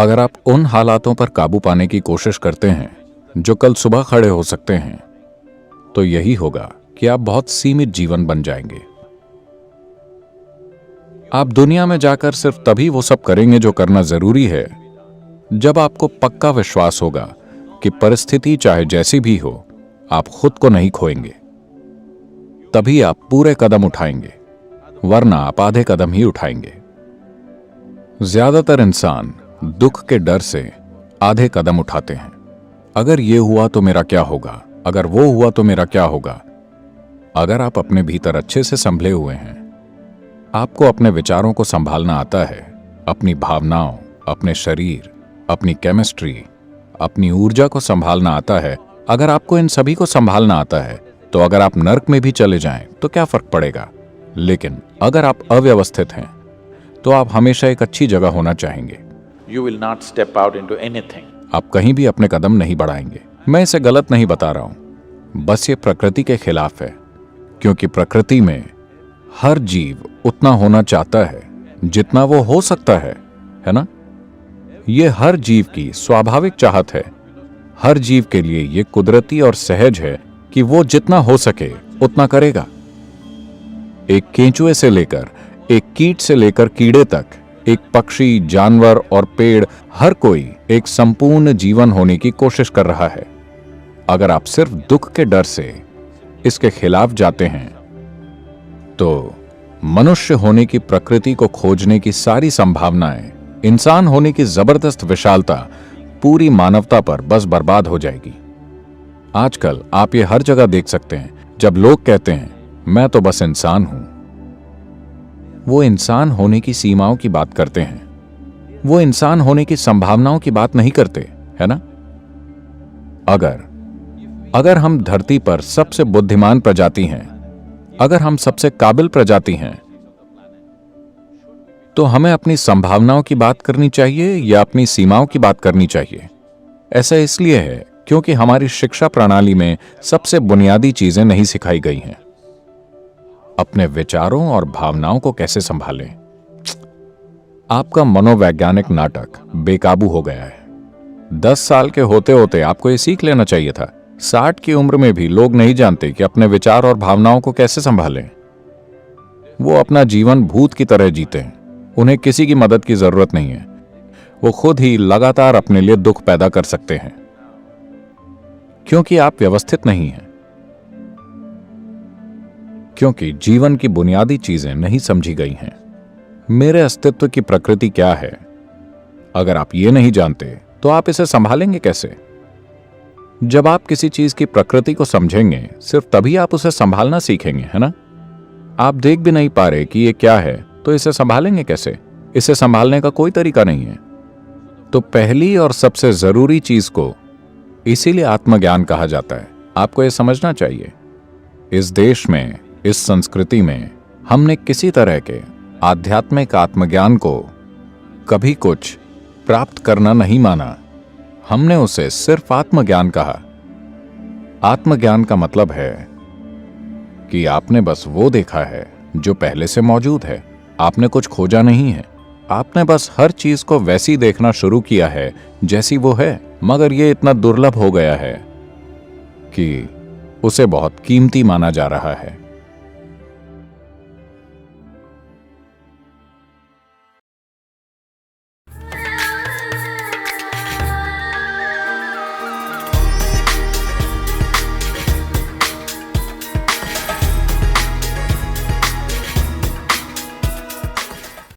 अगर आप उन हालातों पर काबू पाने की कोशिश करते हैं जो कल सुबह खड़े हो सकते हैं, तो यही होगा कि आप बहुत सीमित जीवन बन जाएंगे। आप दुनिया में जाकर सिर्फ तभी वो सब करेंगे जो करना जरूरी है जब आपको पक्का विश्वास होगा कि परिस्थिति चाहे जैसी भी हो, आप खुद को नहीं खोएंगे। तभी आप पूरे कदम उठाएंगे, वरना आप आधे कदम ही उठाएंगे। ज्यादातर इंसान दुख के डर से आधे कदम उठाते हैं। अगर ये हुआ तो मेरा क्या होगा, अगर वो हुआ तो मेरा क्या होगा। अगर आप अपने भीतर अच्छे से संभले हुए हैं, आपको अपने विचारों को संभालना आता है, अपनी भावनाओं, अपने शरीर, अपनी केमिस्ट्री, अपनी ऊर्जा को संभालना आता है, अगर आपको इन सभी को संभालना आता है, तो अगर आप नर्क में भी चले जाएं तो क्या फर्क पड़ेगा। लेकिन अगर आप अव्यवस्थित हैं तो आप हमेशा एक अच्छी जगह होना चाहेंगे। You will not step out into anything. आप कहीं भी अपने कदम नहीं बढ़ाएंगे। मैं इसे गलत नहीं बता रहा हूं, बस ये प्रकृति के खिलाफ है, क्योंकि प्रकृति में हर जीव उतना होना चाहता है जितना वो हो सकता है ना? ये हर जीव की स्वाभाविक चाहत है। हर जीव के लिए ये कुदरती और सहज है कि वो जितना हो सके उतना करेगा। एक केंचुए से लेकर एक कीट से लेकर कीड़े तक, एक पक्षी, जानवर और पेड़, हर कोई एक संपूर्ण जीवन होने की कोशिश कर रहा है। अगर आप सिर्फ दुख के डर से इसके खिलाफ जाते हैं, तो मनुष्य होने की प्रकृति को खोजने की सारी संभावनाएं, इंसान होने की जबरदस्त विशालता पूरी मानवता पर बस बर्बाद हो जाएगी। आजकल आप ये हर जगह देख सकते हैं, जब लोग कहते हैं मैं तो बस इंसान हूं, वो इंसान होने की सीमाओं की बात करते हैं, वो इंसान होने की संभावनाओं की बात नहीं करते, है ना? अगर हम धरती पर सबसे बुद्धिमान प्रजाति हैं, अगर हम सबसे काबिल प्रजाति हैं, तो हमें अपनी संभावनाओं की बात करनी चाहिए या अपनी सीमाओं की बात करनी चाहिए? ऐसा इसलिए है क्योंकि हमारी शिक्षा प्रणाली में सबसे बुनियादी चीजें नहीं सिखाई गई हैं। अपने विचारों और भावनाओं को कैसे संभालें। आपका मनोवैज्ञानिक नाटक बेकाबू हो गया है। 10 साल के होते होते आपको ये सीख लेना चाहिए था। 60 की उम्र में भी लोग नहीं जानते कि अपने विचार और भावनाओं को कैसे संभालें। वो अपना जीवन भूत की तरह जीते हैं। उन्हें किसी की मदद की जरूरत नहीं है। वो खुद ही लगातार अपने लिए दुख पैदा कर सकते हैं, क्योंकि आप व्यवस्थित नहीं हैं, क्योंकि जीवन की बुनियादी चीजें नहीं समझी गई हैं। मेरे अस्तित्व की प्रकृति क्या है, अगर आप ये नहीं जानते तो आप इसे संभालेंगे कैसे? जब आप किसी चीज की प्रकृति को समझेंगे, सिर्फ तभी आप उसे संभालना सीखेंगे, है ना? आप देख भी नहीं पा रहे कि ये क्या है, तो इसे संभालेंगे कैसे? इसे संभालने का कोई तरीका नहीं है। तो पहली और सबसे जरूरी चीज को इसीलिए आत्मज्ञान कहा जाता है। आपको यह समझना चाहिए, इस देश में, इस संस्कृति में हमने किसी तरह के आध्यात्मिक आत्मज्ञान को कभी कुछ प्राप्त करना नहीं माना। हमने उसे सिर्फ आत्मज्ञान कहा। आत्मज्ञान का मतलब है कि आपने बस वो देखा है जो पहले से मौजूद है। आपने कुछ खोजा नहीं है। आपने बस हर चीज को वैसी देखना शुरू किया है जैसी वो है, मगर ये इतना दुर्लभ हो गया है कि उसे बहुत कीमती माना जा रहा है।